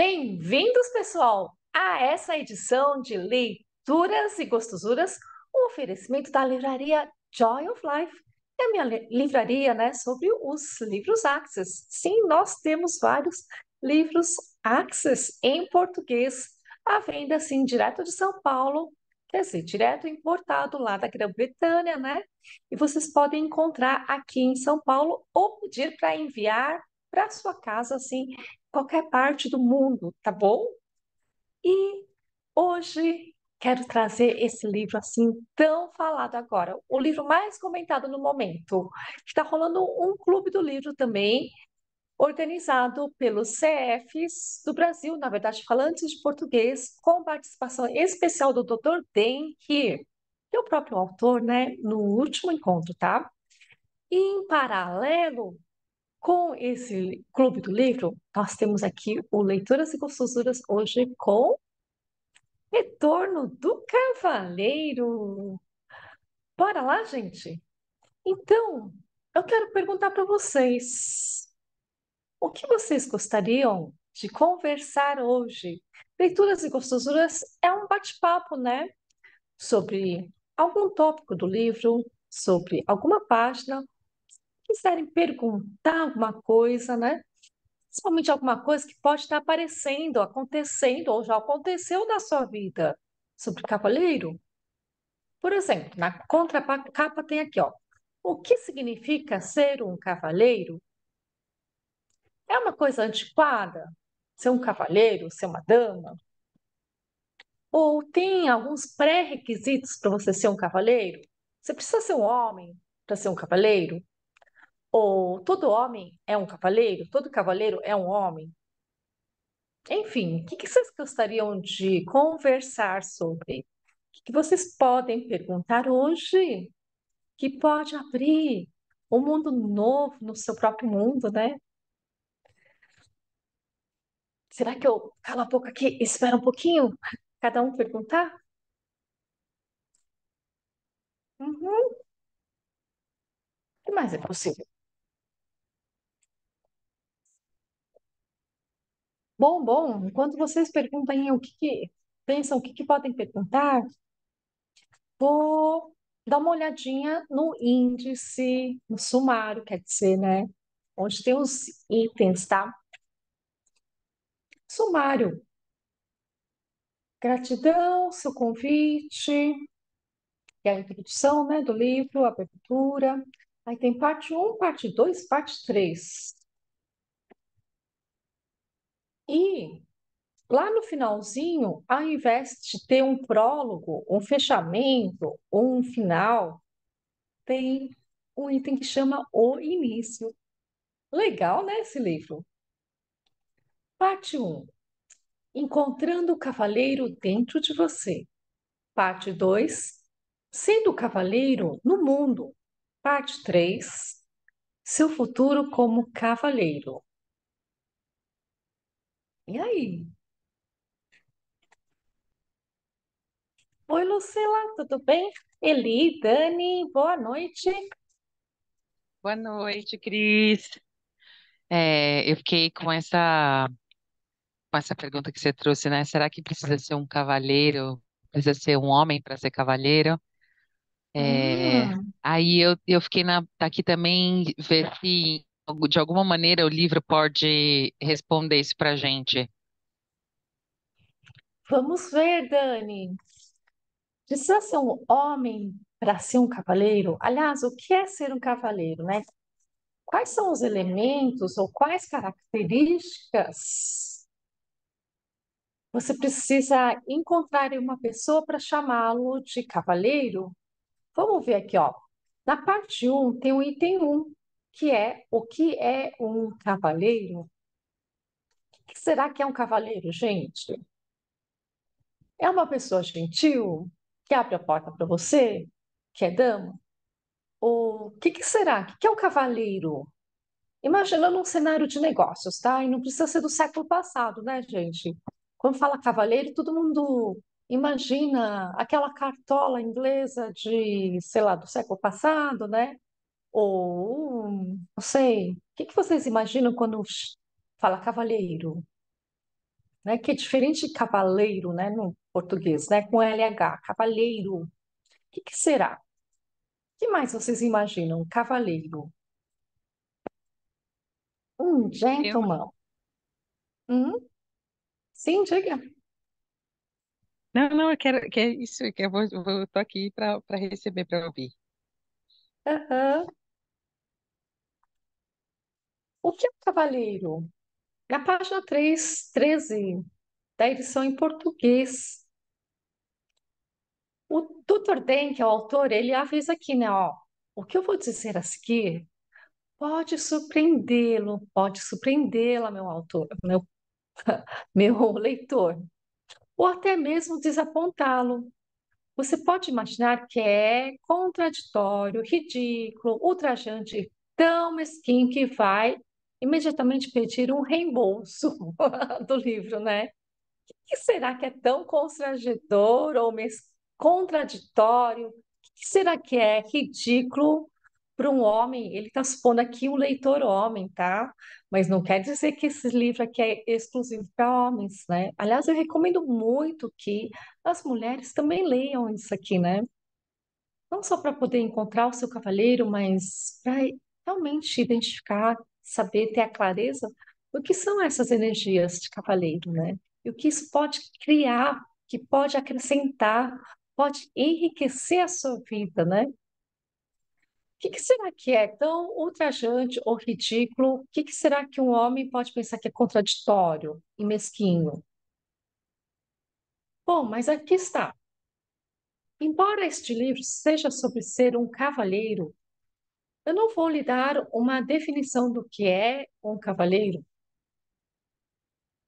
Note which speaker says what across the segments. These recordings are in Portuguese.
Speaker 1: Bem-vindos, pessoal, a essa edição de Leituras e Gostosuras, um oferecimento da livraria Joy of Life. É a minha livraria, né, sobre os livros Access. Sim, nós temos vários livros Access em português, à venda, assim, direto de São Paulo, quer dizer, direto importado lá da Grã-Bretanha, né? E vocês podem encontrar aqui em São Paulo ou pedir para enviar para sua casa, assim, qualquer parte do mundo, tá bom? E hoje quero trazer esse livro assim tão falado agora, o livro mais comentado no momento. Está rolando um clube do livro também, organizado pelos CFs do Brasil, na verdade, falantes de português, com participação especial do Dr. Dan Heer, que é o próprio autor, né, no último encontro, tá? E em paralelo, com esse Clube do Livro, nós temos aqui o Leituras e Gostosuras hoje com Retorno do Cavaleiro. Bora lá, gente? Então, eu quero perguntar para vocês, o que vocês gostariam de conversar hoje? Leituras e Gostosuras é um bate-papo, né? Sobre algum tópico do livro, sobre alguma página. Quiserem perguntar alguma coisa, né? Principalmente alguma coisa que pode estar aparecendo, acontecendo ou já aconteceu na sua vida sobre cavaleiro. Por exemplo, na contracapa tem aqui, ó. O que significa ser um cavaleiro? É uma coisa antiquada? Ser um cavaleiro, ser uma dama? Ou tem alguns pré-requisitos para você ser um cavaleiro? Você precisa ser um homem para ser um cavaleiro? Ou todo homem é um cavaleiro? Todo cavaleiro é um homem? Enfim, o que vocês gostariam de conversar sobre? O que vocês podem perguntar hoje que pode abrir um mundo novo no seu próprio mundo, né? Será que eu calo a boca aqui e espero um pouquinho? Cada um perguntar? Uhum. O que mais é possível? Bom, enquanto vocês perguntam aí pensam, o que podem perguntar, vou dar uma olhadinha no índice, no sumário, quer dizer, né? Onde tem os itens, tá? Sumário. Gratidão, seu convite, que é a introdução, né, do livro, a abertura. Aí tem parte um, parte 2, parte 3. E lá no finalzinho, ao invés de ter um prólogo, um fechamento, um final, tem um item que chama o início. Legal, né, esse livro? Parte um, encontrando o cavaleiro dentro de você. Parte 2, sendo o cavaleiro no mundo. Parte 3, seu futuro como cavaleiro. E aí? Oi, Lucila, tudo bem? Eli, Dani, boa noite.
Speaker 2: Boa noite, Cris. Eu fiquei com essa pergunta que você trouxe, né? Será que precisa ser um cavaleiro? Precisa ser um homem para ser cavaleiro? É,
Speaker 1: Hum,
Speaker 2: aí eu fiquei aqui também ver se de alguma maneira o livro pode responder isso para gente.
Speaker 1: vamos ver, Dani. Precisa ser um homem para ser um cavaleiro? Aliás, o que é ser um cavaleiro, né? Quais são os elementos ou quais características você precisa encontrar em uma pessoa para chamá-lo de cavaleiro? Vamos ver aqui, ó. Na parte um tem o item um, que é o que é um cavaleiro? O que será que é um cavaleiro, gente? É uma pessoa gentil que abre a porta para você, que é dama? Ou o que será? O que é um cavaleiro? Imaginando um cenário de negócios, tá? E não precisa ser do século passado, né, gente? Quando fala cavaleiro, todo mundo imagina aquela cartola inglesa de, sei lá, do século passado, né? Ou, não sei, o que vocês imaginam quando fala cavalheiro? né? Que é diferente de cavaleiro, né? No português, né? Com LH, cavaleiro. O que será? O que mais vocês imaginam? Cavaleiro. Um
Speaker 2: Eu,
Speaker 1: gentleman. Hum? Sim, diga.
Speaker 2: não, não, eu quero, que é isso, que tô aqui para receber, para ouvir.
Speaker 1: Aham. O que é um cavaleiro? Na página 13 da edição em português, o Dr. Den, que é o autor, ele avisa aqui, né, ó, o que eu vou dizer a seguir pode surpreendê-lo, pode surpreendê-la, meu autor, meu leitor, ou até mesmo desapontá-lo. Você pode imaginar que é contraditório, ridículo, ultrajante, tão mesquinho que vai imediatamente pedir um reembolso do livro, né? Que será que é tão constrangedor ou contraditório? O que será que é ridículo para um homem? Ele está supondo aqui um leitor homem, tá? Mas não quer dizer que esse livro aqui é exclusivo para homens, né? Aliás, eu recomendo muito que as mulheres também leiam isso aqui, né? Não só para poder encontrar o seu cavaleiro, mas para realmente identificar, saber, ter a clareza do que são essas energias de cavaleiro, né? E o que isso pode criar, que pode acrescentar, pode enriquecer a sua vida, né? O que será que é tão ultrajante ou ridículo? O que será que um homem pode pensar que é contraditório e mesquinho? Bom, mas aqui está. Embora este livro seja sobre ser um cavalheiro, eu não vou lhe dar uma definição do que é um cavalheiro.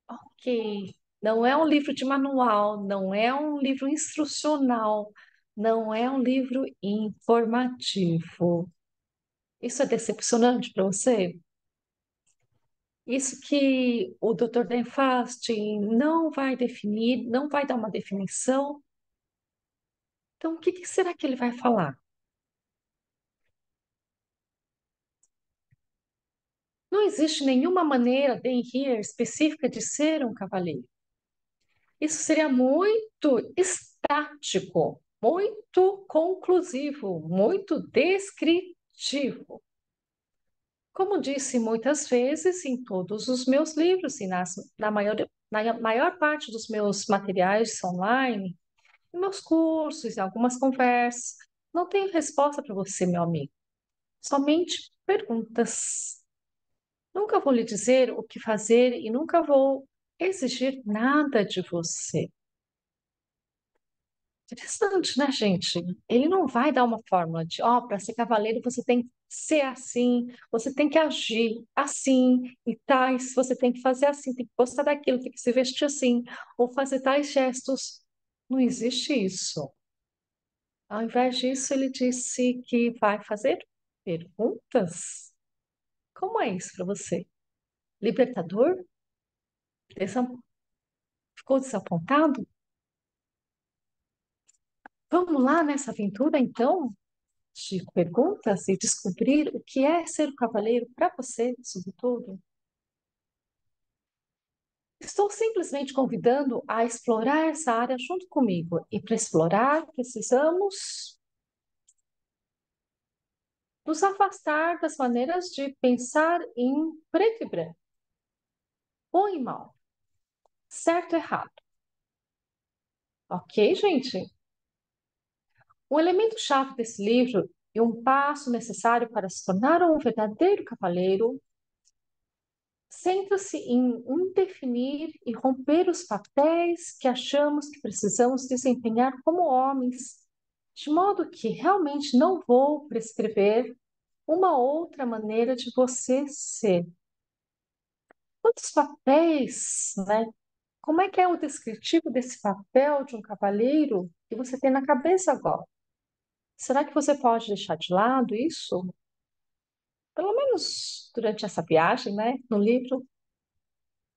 Speaker 1: Ok, não é um livro de manual, não é um livro instrucional, não é um livro informativo. Isso é decepcionante para você? Isso que o Dr. Dan Fast não vai definir, não vai dar uma definição. Então, o que será que ele vai falar? Não existe nenhuma maneira, Dan Here, específica de ser um cavaleiro. Isso seria muito estático, muito conclusivo, muito descritivo. Como disse muitas vezes em todos os meus livros e na maior parte dos meus materiais online, em meus cursos, em algumas conversas, não tenho resposta para você, meu amigo. Somente perguntas. Nunca vou lhe dizer o que fazer e nunca vou exigir nada de você. Interessante, né, gente? Ele não vai dar uma fórmula de, ó, para ser cavaleiro você tem que ser assim, você tem que agir assim e tais, você tem que fazer assim, tem que gostar daquilo, tem que se vestir assim, ou fazer tais gestos. Não existe isso. Ao invés disso, ele disse que vai fazer perguntas. Como é isso para você? Libertador? Desa- Ficou desapontado? Vamos lá nessa aventura, então? De perguntas e descobrir o que é ser um cavaleiro para você, sobretudo. Estou simplesmente convidando a explorar essa área junto comigo. E para explorar, precisamos nos afastar das maneiras de pensar em preto e branco, bom e mal, certo e errado. Ok, gente? O elemento-chave desse livro e um passo necessário para se tornar um verdadeiro cavaleiro centra-se em definir e romper os papéis que achamos que precisamos desempenhar como homens, de modo que realmente não vou prescrever uma outra maneira de você ser. Quantos papéis, né? Como é que é o descritivo desse papel de um cavalheiro que você tem na cabeça agora? Será que você pode deixar de lado isso? Pelo menos durante essa viagem, né? No livro,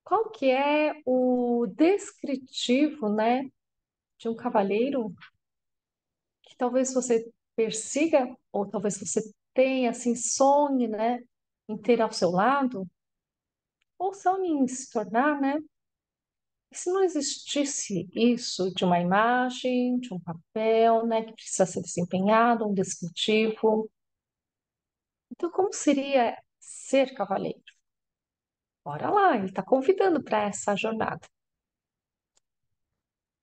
Speaker 1: qual que é o descritivo, né, de um cavalheiro que talvez você persiga ou talvez você tenha assim sonhe, né, em ter ao seu lado ou sonhe em se tornar, né? E se não existisse isso de uma imagem, de um papel, né, que precisa ser desempenhado, um descritivo, então como seria ser cavaleiro? Bora lá, ele está convidando para essa jornada.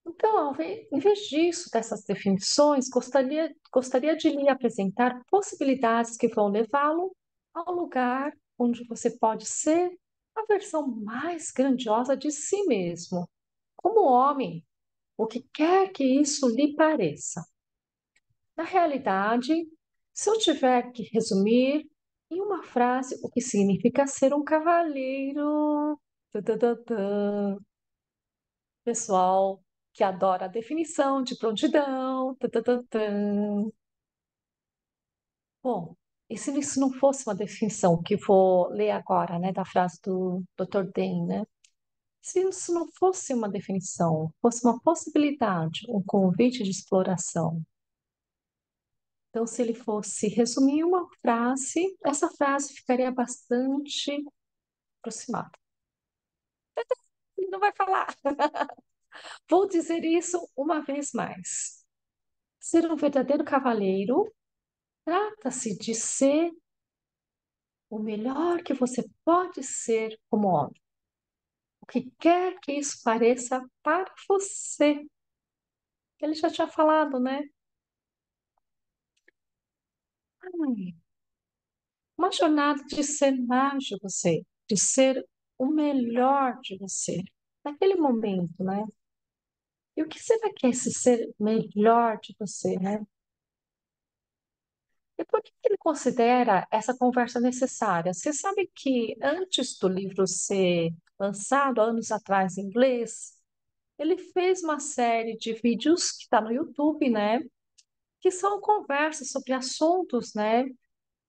Speaker 1: Então, em vez disso, dessas definições, gostaria de lhe apresentar possibilidades que vão levá-lo ao lugar onde você pode ser a versão mais grandiosa de si mesmo, como homem, o que quer que isso lhe pareça. Na realidade, se eu tiver que resumir em uma frase o que significa ser um cavaleiro, tã, tã, tã, tã, pessoal que adora a definição de prontidão. Tã, tã, tã, tã. Bom, e se isso não fosse uma definição que vou ler agora, né, da frase do Dr. Den, né? Se isso não fosse uma definição, fosse uma possibilidade, um convite de exploração. Então, se ele fosse resumir em uma frase, essa frase ficaria bastante aproximada. Ele não vai falar. Vou dizer isso uma vez mais. Ser um verdadeiro cavaleiro trata-se de ser o melhor que você pode ser como homem. O que quer que isso pareça para você. Ele já tinha falado, né? Ai, uma jornada de ser mais de você, de ser o melhor de você, naquele momento, né? E o que será que é esse ser melhor de você, né? E por que ele considera essa conversa necessária? Você sabe que antes do livro ser lançado, anos atrás em inglês, ele fez uma série de vídeos que está no YouTube, né? Que são conversas sobre assuntos, né?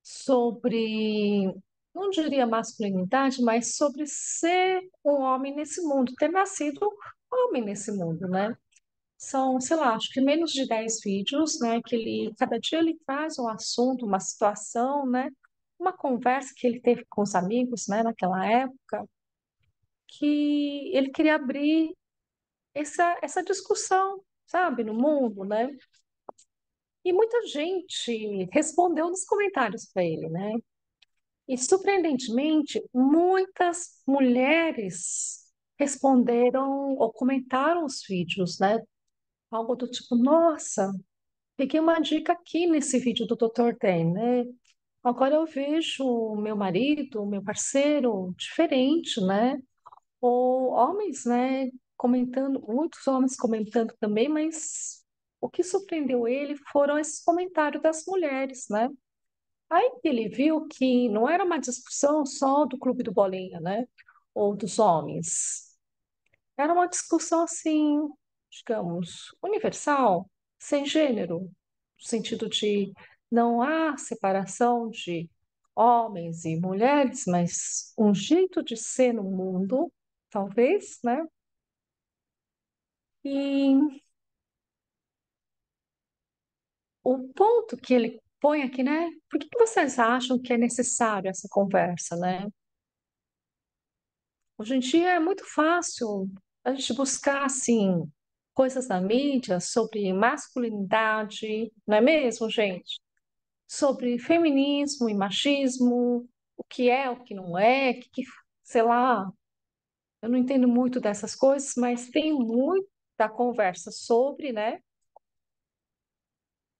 Speaker 1: Sobre, não diria masculinidade, mas sobre ser um homem nesse mundo, ter nascido homem nesse mundo, né? São, sei lá, acho que menos de 10 vídeos, né? Que ele, cada dia ele traz um assunto, uma situação, né? Uma conversa que ele teve com os amigos, né? Naquela época, que ele queria abrir essa discussão, sabe, no mundo, né? E muita gente respondeu nos comentários para ele, né? E surpreendentemente, muitas mulheres responderam ou comentaram os vídeos, né? Algo do tipo, nossa, peguei uma dica aqui nesse vídeo do Dr. Den, né? Agora eu vejo o meu marido, o meu parceiro diferente, né? Ou homens, né? Comentando, muitos homens comentando também, mas o que surpreendeu ele foram esses comentários das mulheres, né? Aí ele viu que não era uma discussão só do Clube do Bolinha, né? Ou dos homens. Era uma discussão assim, digamos, universal, sem gênero, no sentido de não há separação de homens e mulheres, mas um jeito de ser no mundo, talvez, né? E o ponto que ele põe aqui, né? Por que que vocês acham que é necessário essa conversa, né? Hoje em dia é muito fácil a gente buscar, assim, coisas na mídia sobre masculinidade, não é mesmo, gente? Sobre feminismo e machismo, o que é, o que não é, sei lá, eu não entendo muito dessas coisas, mas tem muita conversa sobre, né?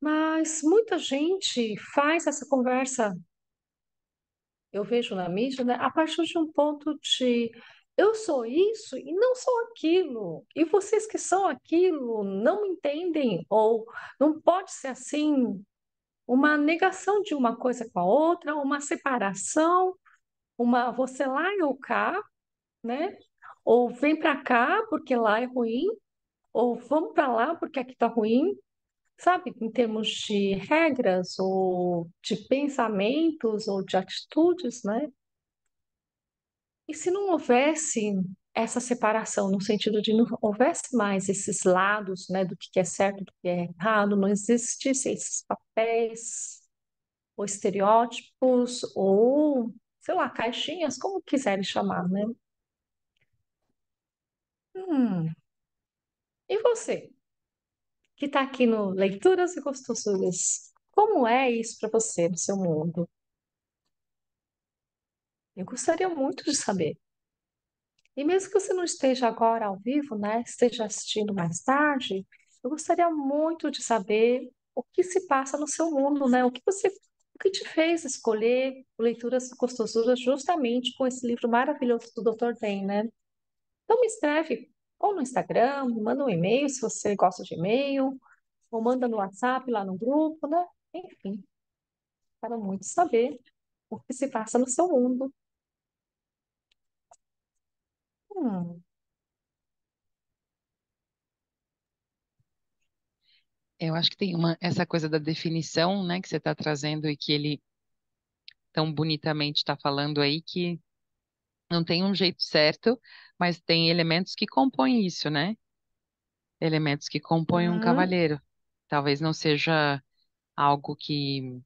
Speaker 1: Mas muita gente faz essa conversa, eu vejo na mídia, né, a partir de um ponto de eu sou isso e não sou aquilo, e vocês que são aquilo não me entendem, ou não pode ser assim, uma negação de uma coisa com a outra, uma separação, uma você lá e eu cá, né? Ou vem para cá porque lá é ruim, ou vamos para lá porque aqui está ruim, sabe? Em termos de regras, ou de pensamentos, ou de atitudes, né? E se não houvesse essa separação, no sentido de não houvesse mais esses lados, né, do que é certo, do que é errado, não existisse esses papéis, ou estereótipos, ou, sei lá, caixinhas, como quiserem chamar, né? Hum, e você, que está aqui no Leituras e Gostosuras, como é isso para você no seu mundo? Eu gostaria muito de saber. E mesmo que você não esteja agora ao vivo, né, esteja assistindo mais tarde, eu gostaria muito de saber o que se passa no seu mundo, né? O que te fez escolher Leituras e Gostosuras justamente com esse livro maravilhoso do Dr. Den, né? Então me escreve ou no Instagram, me manda um e-mail se você gosta de e-mail, ou manda no WhatsApp lá no grupo, né? Enfim, quero muito saber o que se passa no seu mundo. Hum,
Speaker 2: Eu acho que tem essa coisa da definição, né, que você está trazendo e que ele tão bonitamente está falando aí, que não tem um jeito certo, mas tem elementos que compõem isso, né? Elementos que compõem um
Speaker 1: hum,
Speaker 2: cavalheiro. Talvez não seja algo que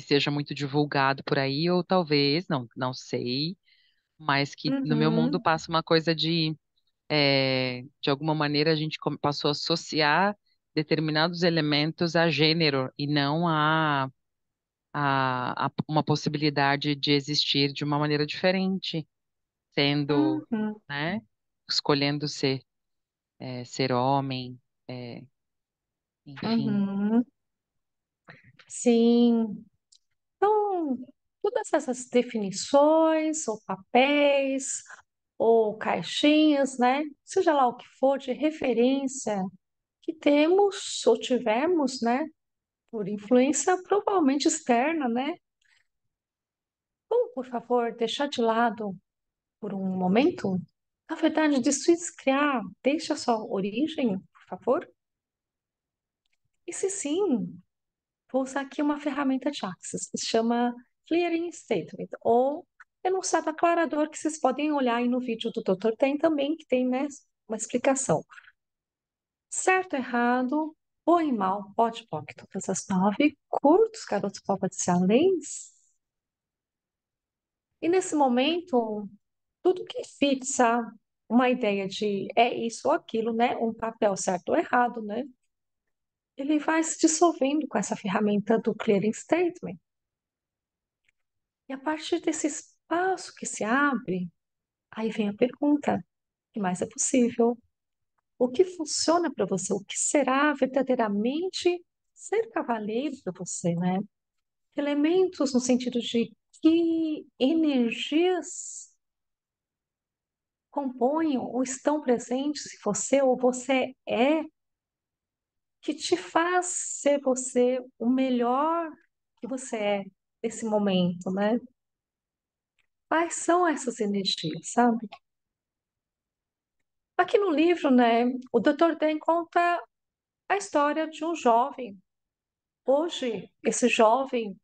Speaker 2: seja muito divulgado por aí, ou talvez, não sei, mas que no meu mundo
Speaker 1: uhum,
Speaker 2: passa uma coisa de alguma maneira, a gente passou a associar determinados elementos a gênero e não a uma possibilidade de existir de uma maneira diferente, sendo,
Speaker 1: uhum,
Speaker 2: né, escolhendo ser homem, é, enfim.
Speaker 1: uhum. Sim. Então, todas essas definições, ou papéis, ou caixinhas, né? Seja lá o que for de referência que temos ou tivemos, né? Por influência provavelmente externa, né? Vamos, por favor, deixar de lado por um momento? Na verdade, descriar, deixa a sua origem, por favor. E se sim, vou usar aqui uma ferramenta de Axis que se chama Clearing Statement, ou enunciado aclarador, que vocês podem olhar aí no vídeo do Doutor Tem também, que tem, né, uma explicação. Certo, errado, bom e mal, pode, pode, todas as nove, curtos, garotos, pobres e além. E nesse momento, tudo que fixa uma ideia de é isso ou aquilo, né, um papel certo ou errado, né, ele vai se dissolvendo com essa ferramenta do Clearing Statement. E a partir desse espaço que se abre, aí vem a pergunta: o que mais é possível? O que funciona para você? O que será verdadeiramente ser cavaleiro para você, né? Elementos no sentido de que energias compõem ou estão presentes se você ou você é, que te faz ser você o melhor que você é nesse momento, né? Quais são essas energias, sabe? Aqui no livro, né, o Dr. Dan conta a história de um jovem. Hoje, esse jovem,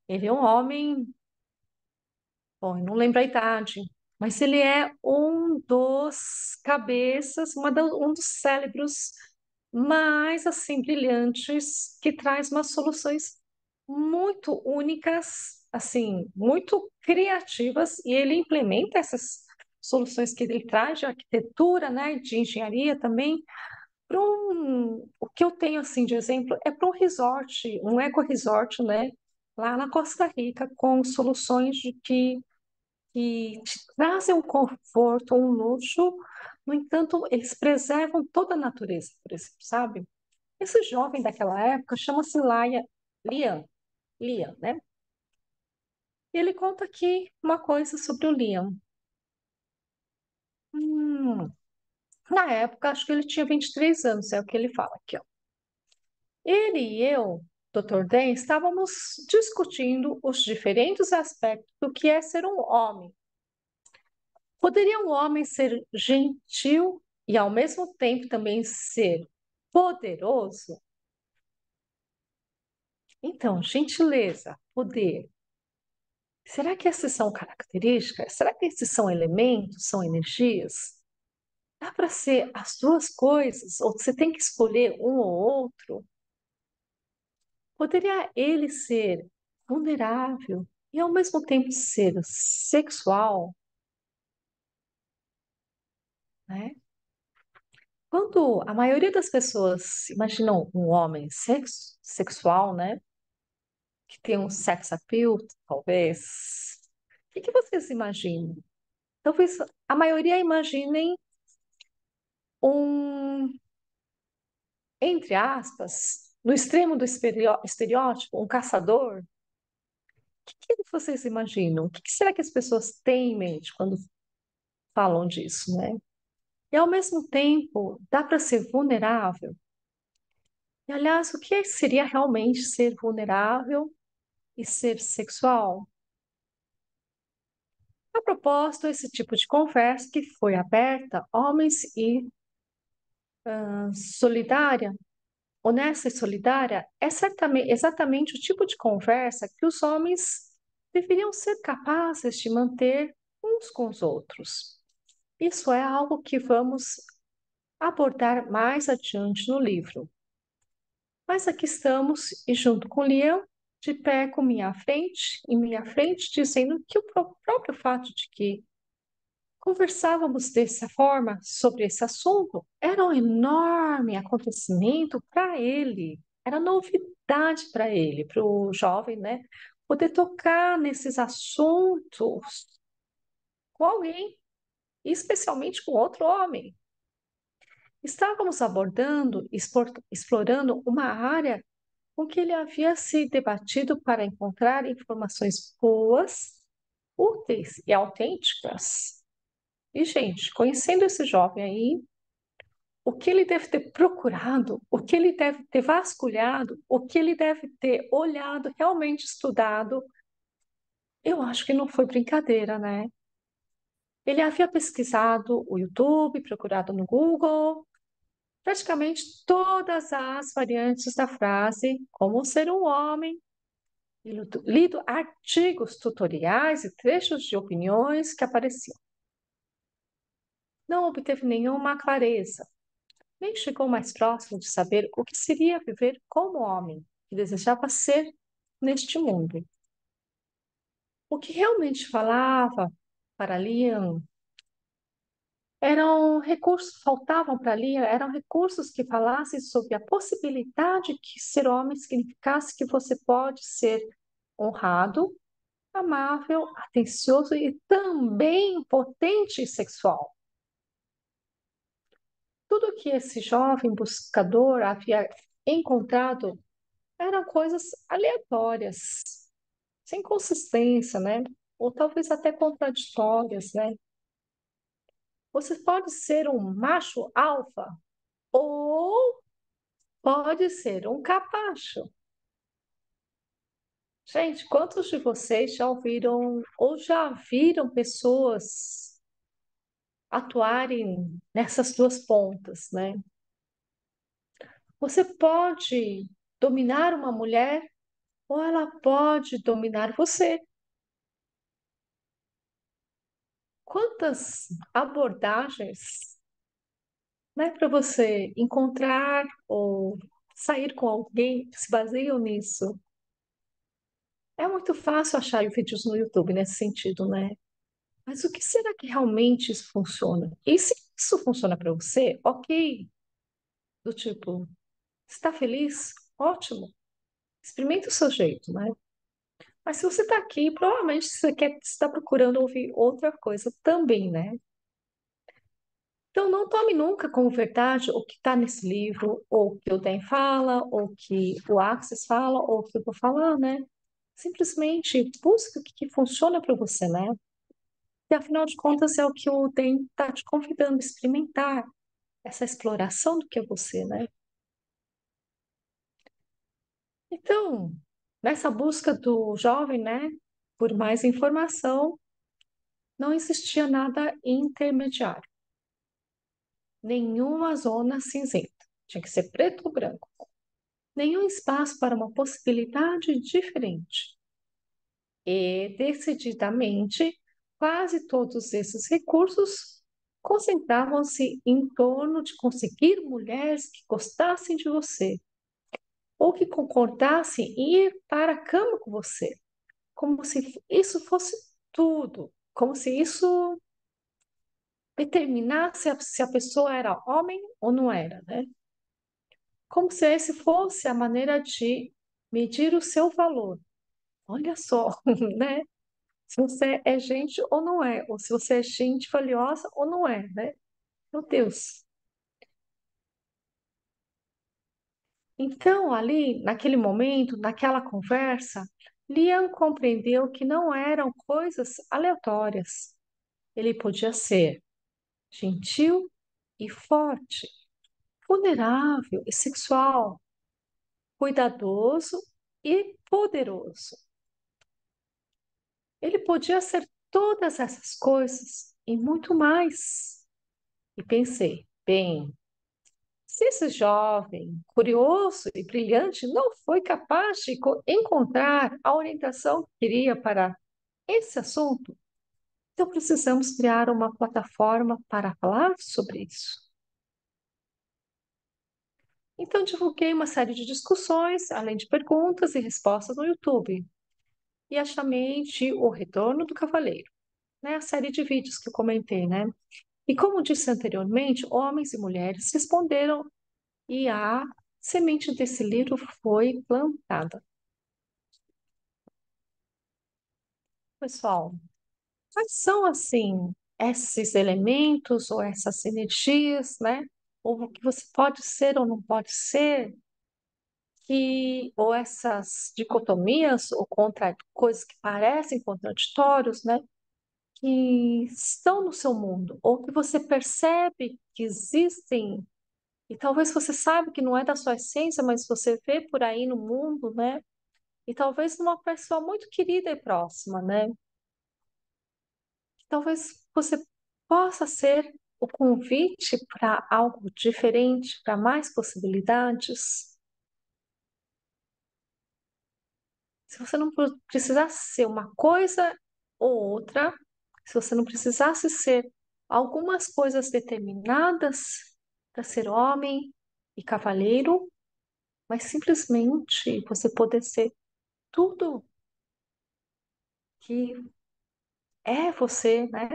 Speaker 1: ele é um homem, bom, eu não lembro a idade, mas ele é um dos cabeças, um dos cérebros mais, assim, brilhantes, que traz umas soluções muito únicas, assim, muito criativas, e ele implementa essas soluções que ele traz de arquitetura, né, de engenharia também, o que eu tenho assim de exemplo é para um resort, um eco resort, né, lá na Costa Rica, com soluções que te trazem um conforto, um luxo. No entanto, eles preservam toda a natureza, por exemplo, sabe? Esse jovem daquela época chama-se Liam, né? E ele conta aqui uma coisa sobre o Liam. Hum, na época, acho que ele tinha 23 anos, é o que ele fala aqui, ó. Ele e eu, Dr. Den, estávamos discutindo os diferentes aspectos do que é ser um homem. Poderia um homem ser gentil e, ao mesmo tempo, também ser poderoso? Então, gentileza, poder. Será que essas são características? Será que esses são elementos, são energias? Dá para ser as duas coisas? Ou você tem que escolher um ou outro? Poderia ele ser vulnerável e ao mesmo tempo ser sexual, né? Quando a maioria das pessoas imaginam um homem sexual, né, que tem um sex appeal, talvez, o que que vocês imaginam? Talvez a maioria imaginem um, entre aspas, no extremo do estereótipo, um caçador. O que vocês imaginam? O que será que as pessoas têm em mente quando falam disso, né? E ao mesmo tempo, dá para ser vulnerável. E aliás, o que seria realmente ser vulnerável e ser sexual? A propósito, esse tipo de conversa que foi aberta, homens e solidária, honesta e solidária, é exatamente o tipo de conversa que os homens deveriam ser capazes de manter uns com os outros. Isso é algo que vamos abordar mais adiante no livro. Mas aqui estamos, e junto com Liam, de pé com em minha frente, dizendo que o próprio fato de que conversávamos dessa forma sobre esse assunto era um enorme acontecimento para ele, era novidade para ele, para o jovem, né? Poder tocar nesses assuntos com alguém, especialmente com outro homem. Estávamos abordando, explorando uma área com que ele havia se debatido para encontrar informações boas, úteis e autênticas. E, gente, conhecendo esse jovem aí, o que ele deve ter procurado, o que ele deve ter vasculhado, o que ele deve ter olhado, realmente estudado, eu acho que não foi brincadeira, né? Ele havia pesquisado o YouTube, procurado no Google, praticamente todas as variantes da frase como ser um homem, e lido artigos, tutoriais e trechos de opiniões que apareciam. Não obteve nenhuma clareza, nem chegou mais próximo de saber o que seria viver como homem que desejava ser neste mundo. O que realmente falava para Liam eram recursos, faltavam para Liam, eram recursos que falassem sobre a possibilidade que ser homem significasse que você pode ser honrado, amável, atencioso e também potente e sexual. Tudo que esse jovem buscador havia encontrado eram coisas aleatórias, sem consistência, né? Ou talvez até contraditórias, né? Você pode ser um macho alfa ou pode ser um capacho. Gente, quantos de vocês já ouviram ou já viram pessoas atuarem nessas duas pontas, né? Você pode dominar uma mulher ou ela pode dominar você. Quantas abordagens, né, para você encontrar ou sair com alguém que se baseiam nisso? É muito fácil achar vídeos no YouTube nesse sentido, né? Mas o que será que realmente isso funciona? E se isso funciona para você, ok, do tipo, está feliz? Ótimo, experimenta o seu jeito, né? Mas se você está aqui, provavelmente você está procurando ouvir outra coisa também, né? Então, não tome nunca como verdade o que está nesse livro, ou o que o Dan fala, ou o que o Axis fala, ou o que eu vou falar, né? Simplesmente busque o que funciona para você, né? E afinal de contas é o que o Dan está te convidando a experimentar, essa exploração do que é você, né? Então, nessa busca do jovem, né, por mais informação, não existia nada intermediário, nenhuma zona cinzenta. Tinha que ser preto ou branco. Nenhum espaço para uma possibilidade diferente. E, decididamente, quase todos esses recursos concentravam-se em torno de conseguir mulheres que gostassem de você ou que concordassem em ir para a cama com você, como se isso fosse tudo, como se isso determinar se a pessoa era homem ou não era, né? Como se esse fosse a maneira de medir o seu valor. Olha só, né? Se você é gente ou não é, ou se você é gente valiosa ou não é, né? Meu Deus. Então, ali, naquele momento, naquela conversa, Liam compreendeu que não eram coisas aleatórias. Ele podia ser gentil e forte, vulnerável e sexual, cuidadoso e poderoso. Ele podia ser todas essas coisas e muito mais. E pensei, bem, se esse jovem, curioso e brilhante, não foi capaz de encontrar a orientação que queria para esse assunto, então precisamos criar uma plataforma para falar sobre isso. Então, divulguei uma série de discussões, além de perguntas e respostas no YouTube, e a chamei de O Retorno do Cavaleiro, né? A série de vídeos que eu comentei, né? E como disse anteriormente, homens e mulheres responderam e a semente desse livro foi plantada. Pessoal, quais são, assim, esses elementos ou essas energias, né? Ou o que você pode ser ou não pode ser, ou essas dicotomias ou coisas que parecem contraditórios, né? Que estão no seu mundo, ou que você percebe que existem, e talvez você saiba que não é da sua essência, mas você vê por aí no mundo, né? E talvez numa pessoa muito querida e próxima, né? Talvez você possa ser o convite para algo diferente, para mais possibilidades. Se você não precisasse ser uma coisa ou outra, se você não precisasse ser algumas coisas determinadas para ser homem e cavaleiro, mas simplesmente você poder ser tudo que é você, né?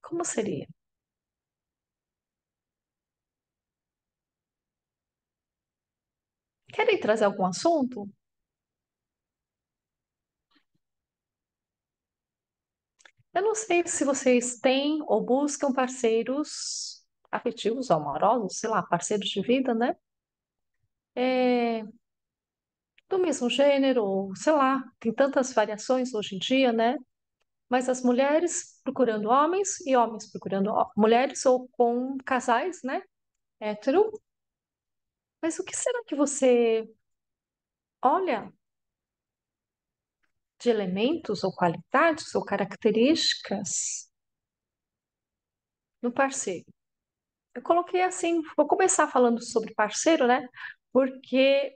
Speaker 1: Como seria? Querem trazer algum assunto? Eu não sei se vocês têm ou buscam parceiros afetivos, amorosos, sei lá, parceiros de vida, né? É, do mesmo gênero, ou sei lá, tem tantas variações hoje em dia, né? Mas as mulheres procurando homens e homens procurando mulheres ou com casais, né? Hétero. Mas o que será que você olha de elementos ou qualidades ou características no parceiro? Eu coloquei assim, vou começar falando sobre parceiro, né? Porque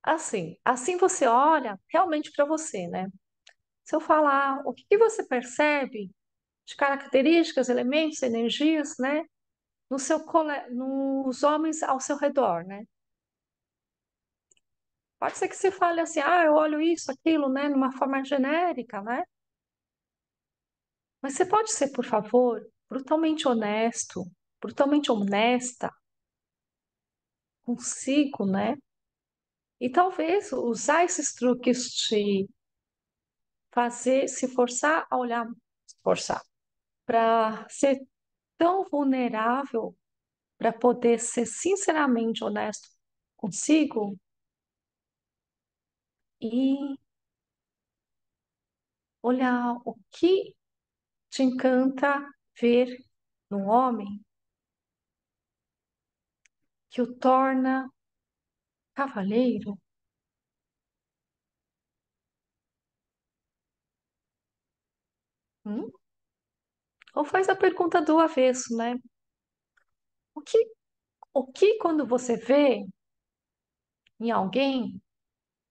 Speaker 1: assim você olha realmente para você, né? Se eu falar, o que que você percebe de características, elementos, energias, né? No nos homens ao seu redor, né? Pode ser que você fale assim, ah, eu olho isso, aquilo, né? Numa forma genérica, né? Mas você pode ser, por favor, brutalmente honesto, brutalmente honesta consigo, né? E talvez usar esses truques de fazer, se forçar a olhar, se forçar, para ser tão vulnerável, para poder ser sinceramente honesto consigo e olhar o que te encanta ver no homem que o torna cavaleiro. Hum? Ou faz a pergunta do avesso, né? O que, o que quando você vê em alguém,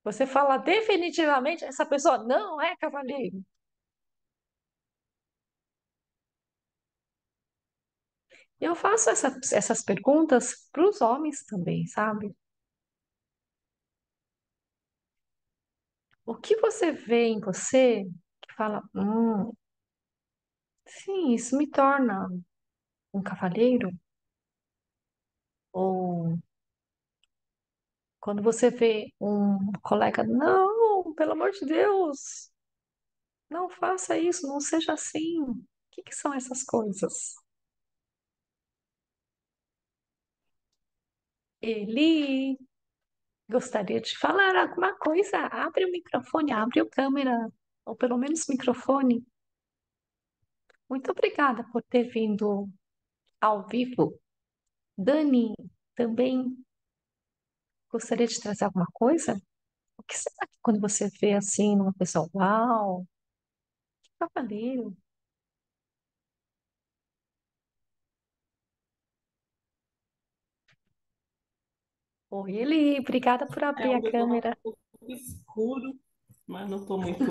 Speaker 1: você fala definitivamente, essa pessoa não é cavaleiro. Eu faço essas perguntas para os homens também, sabe? O que você vê em você que fala, sim, isso me torna um cavalheiro. Ou quando você vê um colega, não, pelo amor de Deus, não faça isso, não seja assim. O que que são essas coisas? Ele gostaria de falar alguma coisa. Abre o microfone, abre a câmera, ou pelo menos microfone. Muito obrigada por ter vindo ao vivo. Dani, também gostaria de trazer alguma coisa? O que será que quando você vê assim uma pessoa, uau, que cavaleiro? Oi, Eli, obrigada por
Speaker 3: É
Speaker 1: abrir a
Speaker 3: onde eu tô tá
Speaker 1: câmera.
Speaker 3: um pouco escuro, mas não tô muito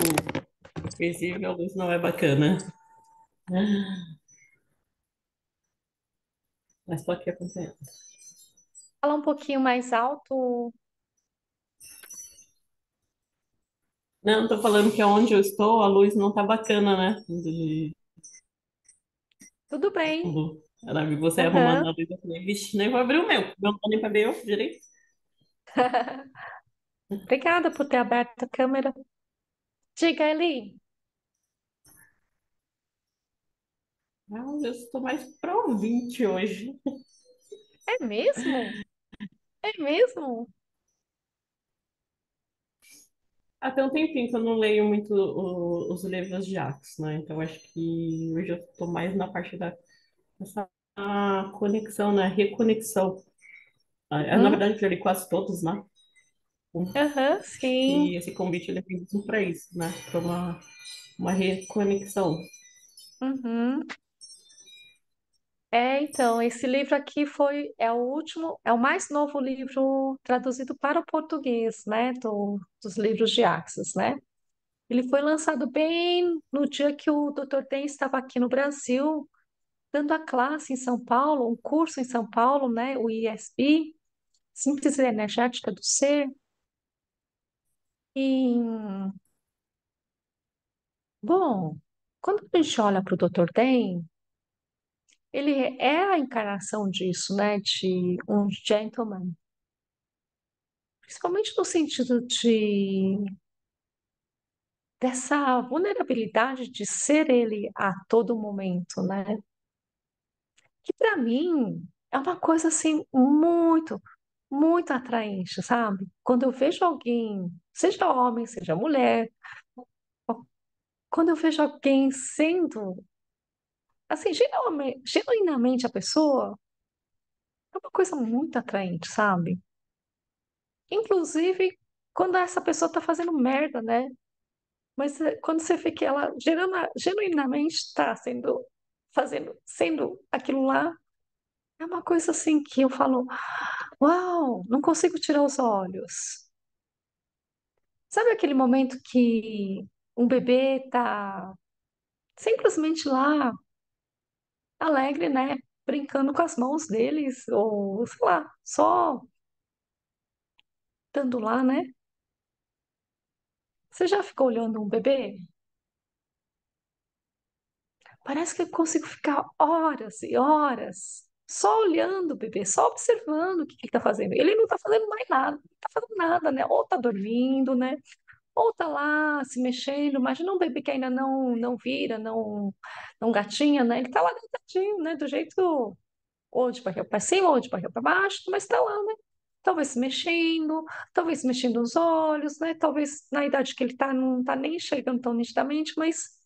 Speaker 3: visível, a luz não é bacana. Mas tô aqui acompanhando.
Speaker 1: Fala um pouquinho mais alto.
Speaker 3: Não, tô falando que onde eu estou, a luz não tá bacana, né? De
Speaker 1: Tudo bem.
Speaker 3: fundo. Ela viu você arrumando
Speaker 1: Aham.
Speaker 3: a luz, eu falei, vixe, nem vou abrir o meu. Não tô nem pra ver eu direito.
Speaker 1: Obrigada por ter aberto a câmera. Diga, Eli.
Speaker 3: Mas eu estou mais pra ouvinte hoje.
Speaker 1: É mesmo? É mesmo?
Speaker 3: Até um tempinho que eu não leio muito os livros de Atos, né? Então acho que hoje eu tô mais na parte dessa conexão, né? Reconexão. Na
Speaker 1: Uhum.
Speaker 3: verdade, eu já li quase todos, né?
Speaker 1: Aham, sim.
Speaker 3: E esse convite ele é feito para isso, né? Para uma reconexão.
Speaker 1: Uhum. É, então, esse livro aqui é o último, é o mais novo livro traduzido para o português, né, dos livros de Axis, né? Ele foi lançado bem no dia que o Dr. Den estava aqui no Brasil, dando a classe em São Paulo, um curso em São Paulo, né, o ISB, Síntese Energética do Ser. E, bom, quando a gente olha para o Dr. Den, ele é a encarnação disso, né, de um gentleman, principalmente no sentido dessa vulnerabilidade de ser ele a todo momento, né? Que para mim é uma coisa assim muito, muito atraente, sabe? Quando eu vejo alguém, seja homem, seja mulher, quando eu vejo alguém sendo assim, genuinamente a pessoa, é uma coisa muito atraente, sabe? Inclusive quando essa pessoa tá fazendo merda, né? Mas quando você vê que ela genuinamente está sendo aquilo lá, é uma coisa assim que eu falo, uau, não consigo tirar os olhos. Sabe aquele momento que um bebê tá simplesmente lá, alegre, né? Brincando com as mãos deles, ou sei lá, só estando lá, né? Você já ficou olhando um bebê? Parece que eu consigo ficar horas e horas só olhando o bebê, só observando o que ele está fazendo. Ele não está fazendo mais nada, não está fazendo nada, né? Ou está dormindo, né? Ou está lá se mexendo. Imagina um bebê que ainda não vira, não gatinha, né? Ele está lá deitadinho, né? Do jeito ou de barriga para cima ou de barriga para baixo, mas está lá, né? Talvez se mexendo os olhos, né? Talvez na idade que ele está, não está nem enxergando tão nitidamente, mas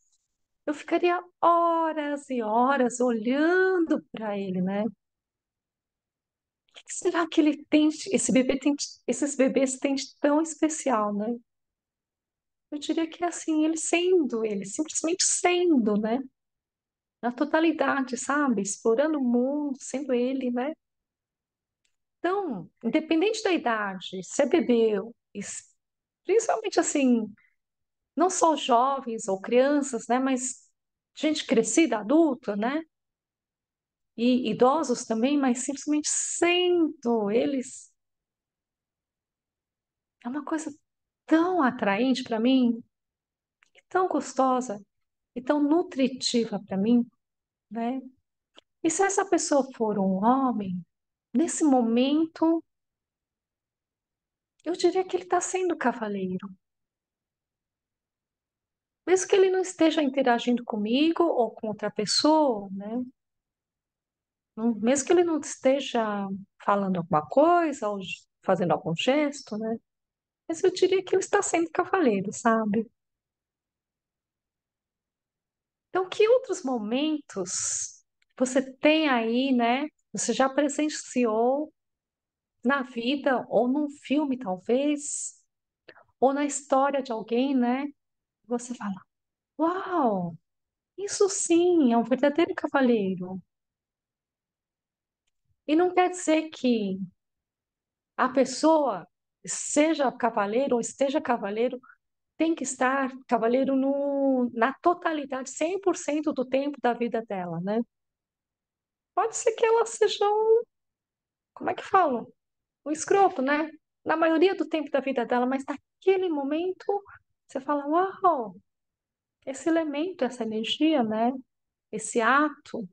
Speaker 1: eu ficaria horas e horas olhando para ele, né? O que que será que ele tem, esses bebês têm de tão especial, né? Eu diria que é assim, ele, simplesmente sendo, né? Na totalidade, sabe? Explorando o mundo, sendo ele, né? Então, independente da idade, se é bebê, principalmente assim, não só jovens ou crianças, né? Mas gente crescida, adulta, né? E idosos também, mas simplesmente sendo eles é uma coisa tão atraente para mim, tão gostosa e tão nutritiva para mim, né? E se essa pessoa for um homem, nesse momento, eu diria que ele está sendo cavaleiro. Mesmo que ele não esteja interagindo comigo ou com outra pessoa, né? Mesmo que ele não esteja falando alguma coisa ou fazendo algum gesto, né? Mas eu diria que ele está sendo cavaleiro, sabe? Então, que outros momentos você tem aí, né? Você já presenciou na vida, ou num filme, talvez, ou na história de alguém, né? Você fala: Uau, isso sim é um verdadeiro cavaleiro. E não quer dizer que a pessoa seja cavaleiro ou esteja cavaleiro, tem que estar cavaleiro no, na totalidade, 100% do tempo da vida dela, né? Pode ser que ela seja um, como é que falo? Um escroto, né? Na maioria do tempo da vida dela, mas naquele momento você fala, uau, esse elemento, essa energia, né? Esse ato.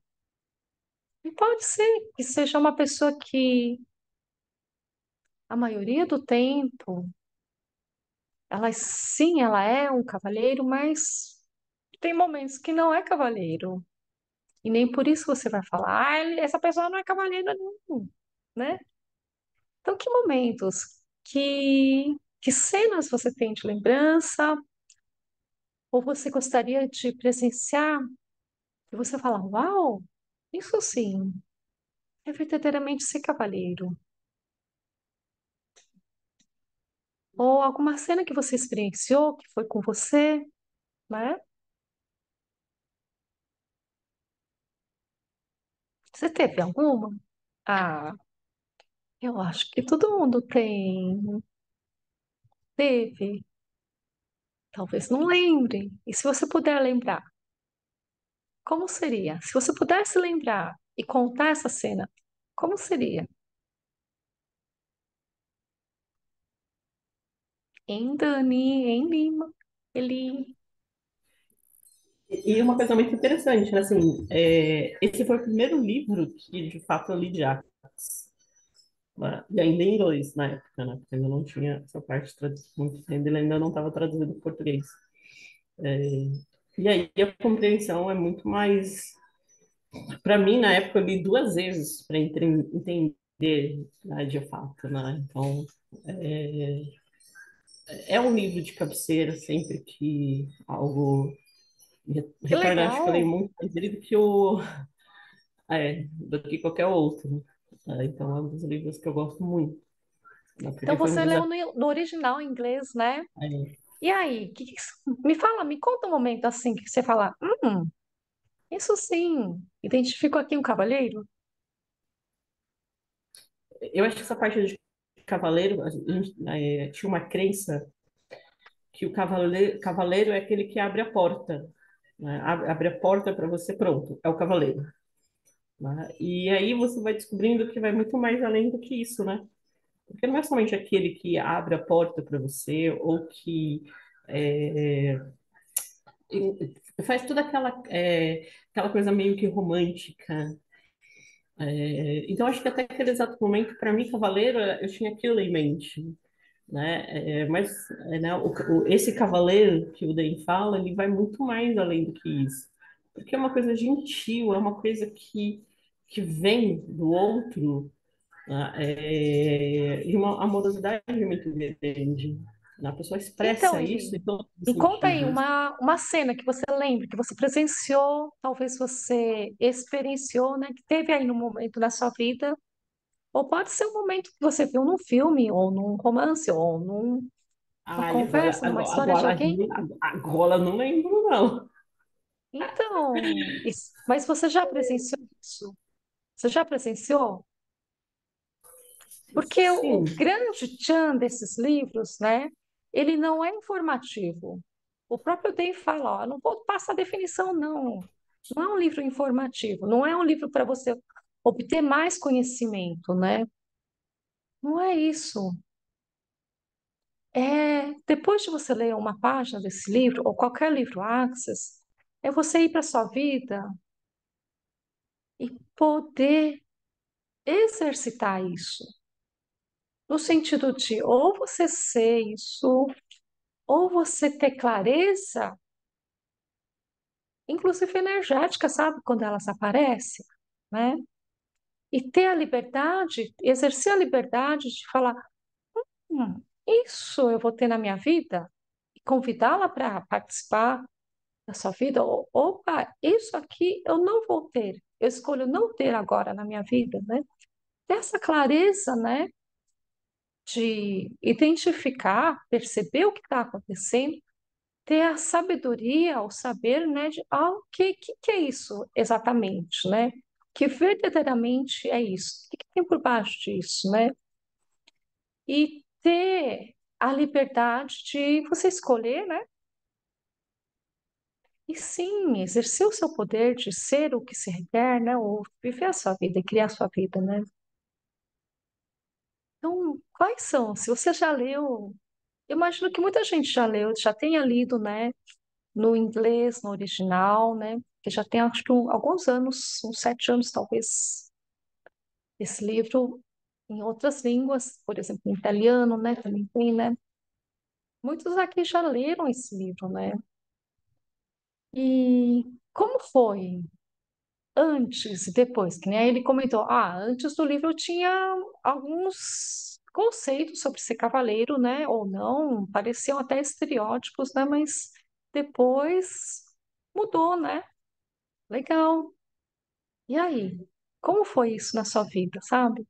Speaker 1: E pode ser que seja uma pessoa que, a maioria do tempo, ela sim, ela é um cavaleiro, mas tem momentos que não é cavaleiro. E nem por isso você vai falar, essa pessoa não é cavaleiro nenhum, né? Então, que momentos, que cenas você tem de lembrança, ou você gostaria de presenciar, e você fala, uau, isso sim, é verdadeiramente ser cavaleiro. Ou alguma cena que você experienciou, que foi com você, né? Você teve alguma? Ah, eu acho que todo mundo tem. Teve. Talvez não lembre. E se você puder lembrar, como seria? Se você pudesse lembrar e contar essa cena, como seria? Em Dani, em Lima, ele.
Speaker 3: E uma coisa muito interessante, né? Assim, esse foi o primeiro livro que, de fato, eu li de Ajax, né? E ainda em inglês, na época, né? Porque ainda não tinha essa parte muito, ainda ele ainda não estava traduzido para português. É, e aí a compreensão é muito mais... Para mim, na época, eu li duas vezes para entender, né, de fato, né? Então, é, é um livro de cabeceira sempre que algo
Speaker 1: Que
Speaker 3: retorna, acho que eu leio
Speaker 1: legal!
Speaker 3: muito mais ele do que qualquer outro. Então, é um dos livros que eu gosto muito, né?
Speaker 1: Então
Speaker 3: Porque foi um
Speaker 1: você leu
Speaker 3: desafio.
Speaker 1: no original em inglês, né?
Speaker 3: É,
Speaker 1: E aí, me fala, me conta um momento assim que você fala, isso sim, identifico aqui um cavaleiro.
Speaker 3: eu acho que essa parte de cavaleiro, a gente, tinha uma crença que o cavaleiro é aquele que abre a porta, né? Abre a porta para você, pronto, é o cavaleiro, né? E aí você vai descobrindo que vai muito mais além do que isso, né? Porque não é somente aquele que abre a porta para você ou que é, faz toda aquela coisa meio que romântica. Então, acho que até aquele exato momento, para mim, Cavaleiro, eu tinha aquilo em mente, né? Né, esse Cavaleiro que o Den fala, ele vai muito mais além do que isso. Porque é uma coisa gentil, é uma coisa que vem do outro, né? E uma amorosidade muito grande. A pessoa
Speaker 1: Então,
Speaker 3: expressa isso
Speaker 1: Eli,
Speaker 3: em todos os
Speaker 1: me conta aí
Speaker 3: sentidos.
Speaker 1: uma cena que você lembra, que você presenciou, talvez você experienciou, né? Que teve aí no momento na sua vida, ou pode ser um momento que você viu num filme, ou num romance, ou numa
Speaker 3: Ai, agora,
Speaker 1: conversa, numa
Speaker 3: agora,
Speaker 1: história de
Speaker 3: agora,
Speaker 1: alguém.
Speaker 3: agora eu não lembro, não.
Speaker 1: Então, mas você já presenciou isso? Você já presenciou? Porque o
Speaker 3: Sim.
Speaker 1: grande tchan desses livros, né? Ele não é informativo. O próprio Dave fala, ó, não vou passar definição, não. Não é um livro informativo, não é um livro para você obter mais conhecimento, né? Não é isso. depois de você ler uma página desse livro, ou qualquer livro Access, é você ir para a sua vida e poder exercitar isso. No sentido de ou você ser isso, ou você ter clareza, inclusive energética, sabe? Quando elas aparecem, né? E ter a liberdade, exercer a liberdade de falar: isso eu vou ter na minha vida, e convidá-la para participar da sua vida. Opa, isso aqui eu não vou ter, eu escolho não ter agora na minha vida, né? Ter essa clareza, né? De identificar, perceber o que está acontecendo, ter a sabedoria, o saber, né? De o que é isso exatamente, né? Que verdadeiramente é isso? O que tem por baixo disso, né? E ter a liberdade de você escolher, né? E sim, exercer o seu poder de ser o que se requer, né? Ou viver a sua vida e criar a sua vida, né? Então, quais são? Se você já leu, eu imagino que muita gente já leu, já tenha lido, né? No inglês, no original, né? Que já tem, acho que alguns anos, uns 7 anos talvez, esse livro em outras línguas, por exemplo, em italiano, né? Também tem, né? Muitos aqui já leram esse livro, né? E como foi antes e depois? Que nem aí ele comentou, antes do livro eu tinha alguns conceitos sobre ser cavaleiro, né? Ou não, pareciam até estereótipos, né? Mas depois mudou, né? Legal. E aí? Como foi isso na sua vida, sabe?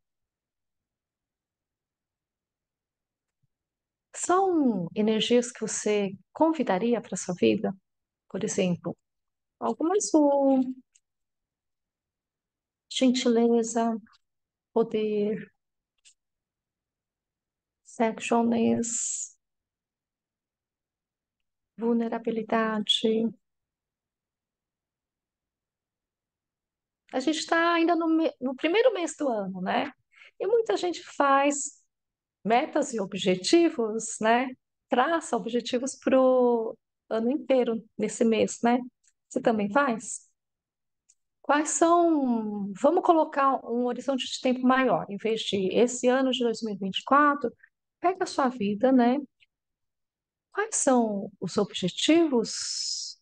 Speaker 1: São energias que você convidaria para sua vida? Por exemplo, algumas gentileza, poder, sexualness, vulnerabilidade. A gente está ainda no primeiro mês do ano, né? E muita gente faz metas e objetivos, né? Traça objetivos para o ano inteiro, nesse mês, né? Você também faz? Quais são, vamos colocar um horizonte de tempo maior, em vez de esse ano de 2024, pega a sua vida, né? Quais são os objetivos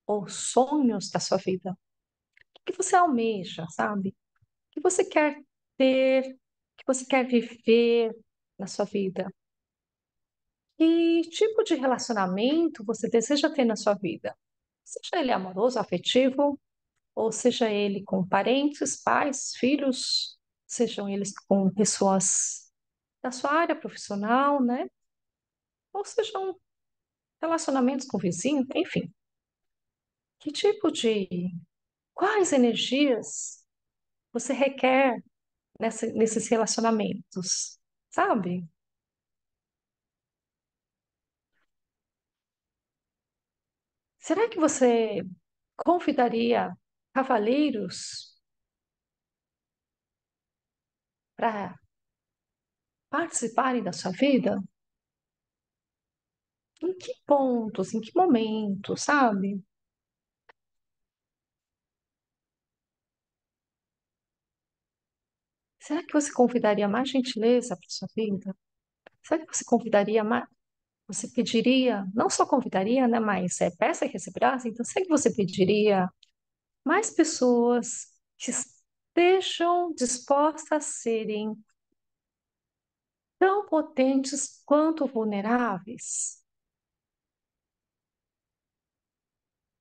Speaker 1: ou sonhos da sua vida? O que você almeja, sabe? O que você quer ter, o que você quer viver na sua vida? Que tipo de relacionamento você deseja ter na sua vida? Seja ele amoroso, afetivo, ou seja ele com parentes, pais, filhos, sejam eles com pessoas da sua área profissional, né? Ou sejam relacionamentos com vizinhos, enfim. Que tipo de, quais energias você requer nesses relacionamentos, sabe? Será que você convidaria cavaleiros para participarem da sua vida? Em que pontos, em que momentos, sabe? Será que você convidaria mais gentileza para sua vida? Será que você convidaria mais? Você pediria, não só convidaria, né, mas peça e receberá. Então, será que você pediria mais pessoas que estejam dispostas a serem tão potentes quanto vulneráveis?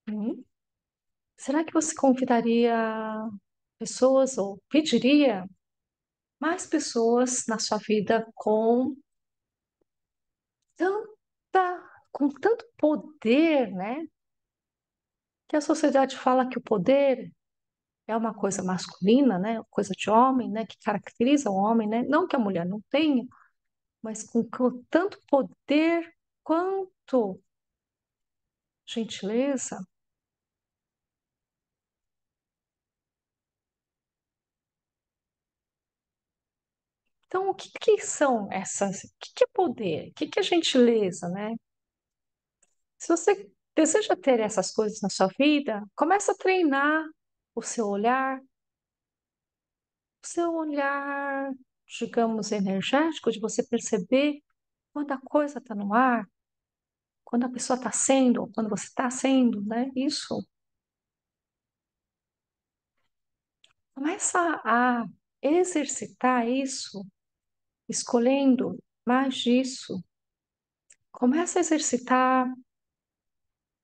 Speaker 1: Hum? Será que você convidaria pessoas ou pediria mais pessoas na sua vida com tanto poder, né? Que a sociedade fala que o poder é uma coisa masculina, né? Coisa de homem, né? Que caracteriza o homem, né? Não que a mulher não tenha, mas com tanto poder quanto gentileza. Então, o que que são essas? O que é poder? O que é gentileza, né? Se você deseja ter essas coisas na sua vida, começa a treinar o seu olhar, digamos, energético, de você perceber quando a coisa está no ar, quando a pessoa está sendo, quando você está sendo, né? Isso. Começa a exercitar isso, escolhendo mais disso. Começa a exercitar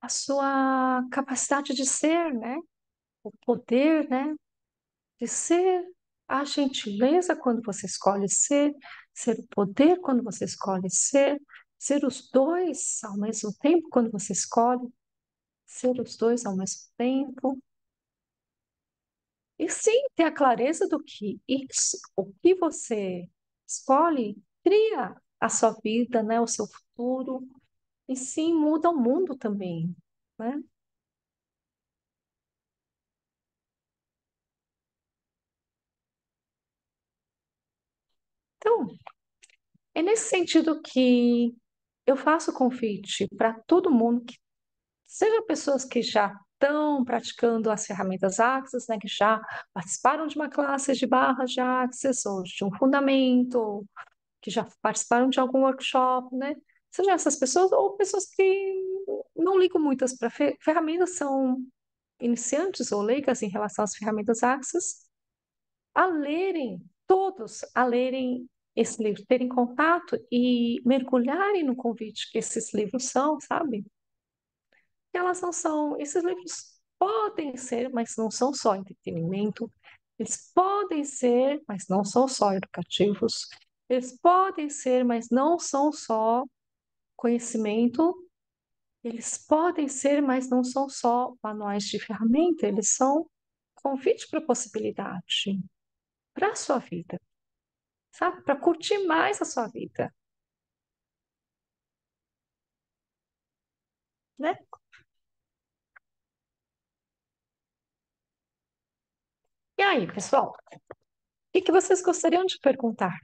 Speaker 1: a sua capacidade de ser, né? O poder, né? De ser a gentileza quando você escolhe ser o poder quando você escolhe ser os dois ao mesmo tempo quando você escolhe ser os dois ao mesmo tempo. E sim, ter a clareza do que isso, o que você escolhe cria a sua vida, né? O seu futuro. E sim, muda o mundo também, né? Então, é nesse sentido que eu faço convite para todo mundo, que seja pessoas que já estão praticando as ferramentas Axis, né, que já participaram de uma classe de barras de Axis ou de um fundamento, que já participaram de algum workshop, né? Sejam essas pessoas ou pessoas que não ligam muitas para ferramentas, são iniciantes ou leigas em relação às ferramentas Axis, a lerem, todos a lerem esse livro, terem contato e mergulharem no convite que esses livros são, sabe? Elas não são, esses livros podem ser, mas não são só entretenimento, eles podem ser, mas não são só educativos, eles podem ser, mas não são só conhecimento, eles podem ser, mas não são só manuais de ferramenta, eles são convite para possibilidade, para a sua vida, sabe? Para curtir mais a sua vida, né? E aí, pessoal, o que que vocês gostariam de perguntar?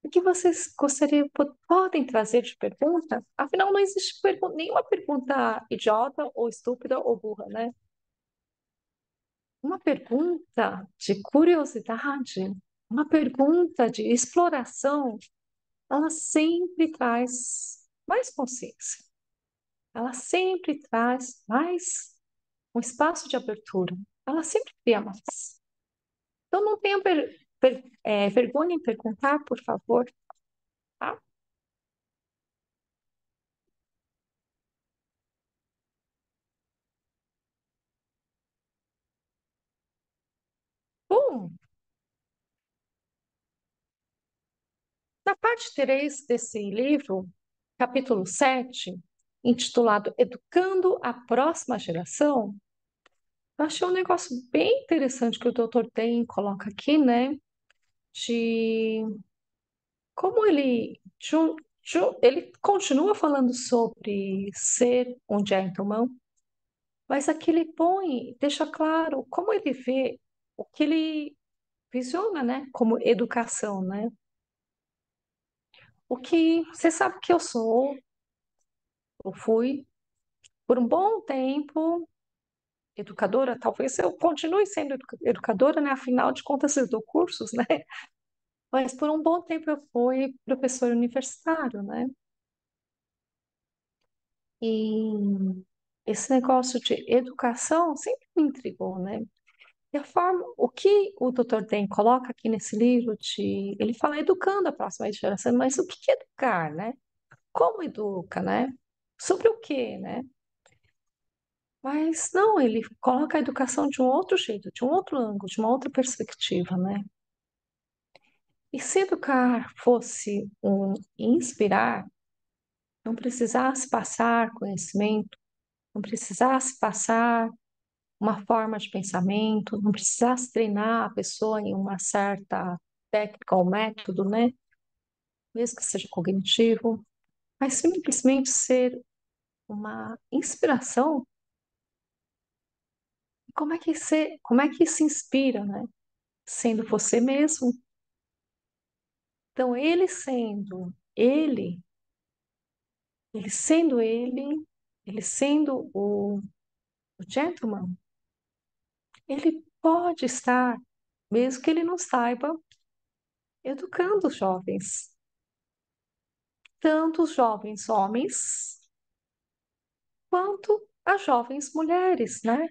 Speaker 1: O que vocês gostariam, podem trazer de pergunta? Afinal, não existe nenhuma pergunta idiota ou estúpida ou burra, né? Uma pergunta de curiosidade, uma pergunta de exploração, ela sempre traz mais consciência. Ela sempre traz mais um espaço de abertura. Ela sempre cria mais. Então, não tenha vergonha em perguntar, por favor, tá? Bom, na parte 3 desse livro, capítulo 7, intitulado Educando a Próxima Geração, eu achei um negócio bem interessante que o Dr. Den coloca aqui, né? De como ele continua falando sobre ser um gentleman, mas aqui ele põe, deixa claro como ele vê o que ele visiona, né? Como educação, né? O que você sabe que eu fui por um bom tempo educadora, talvez eu continue sendo educadora, né? Afinal de contas, eu dou cursos, né? Mas por um bom tempo eu fui professora universitário, né? E esse negócio de educação sempre me intrigou, né? E a forma, o que o Dr. Den coloca aqui nesse livro ele fala educando a próxima geração, mas o que é educar, né? Como educa, né? Sobre o quê, né? Mas não, ele coloca a educação de um outro jeito, de um outro ângulo, de uma outra perspectiva, né? E se educar fosse um inspirar, não precisasse passar conhecimento, não precisasse passar uma forma de pensamento, não precisasse treinar a pessoa em uma certa técnica ou método, né? Mesmo que seja cognitivo, mas simplesmente ser uma inspiração. Como é que se inspira, né? Sendo você mesmo, Então, ele sendo ele, ele sendo o gentleman, ele pode estar, mesmo que ele não saiba, educando os jovens, tanto os jovens homens quanto as jovens mulheres, né?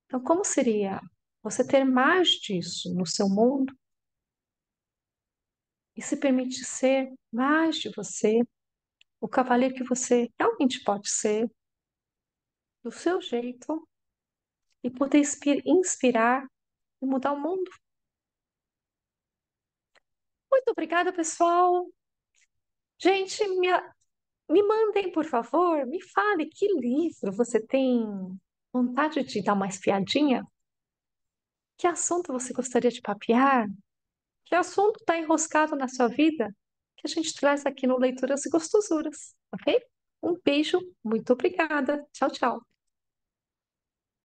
Speaker 1: Então, como seria você ter mais disso no seu mundo e se permitir ser mais de você, o cavaleiro que você realmente pode ser, do seu jeito, e poder inspirar e mudar o mundo? Muito obrigada, pessoal. Gente, me mandem, por favor, me fale que livro você tem vontade de dar uma espiadinha? Que assunto você gostaria de papear? Que assunto está enroscado na sua vida que a gente traz aqui no Leituras e Gostosuras, ok? Um beijo, muito obrigada. Tchau, tchau.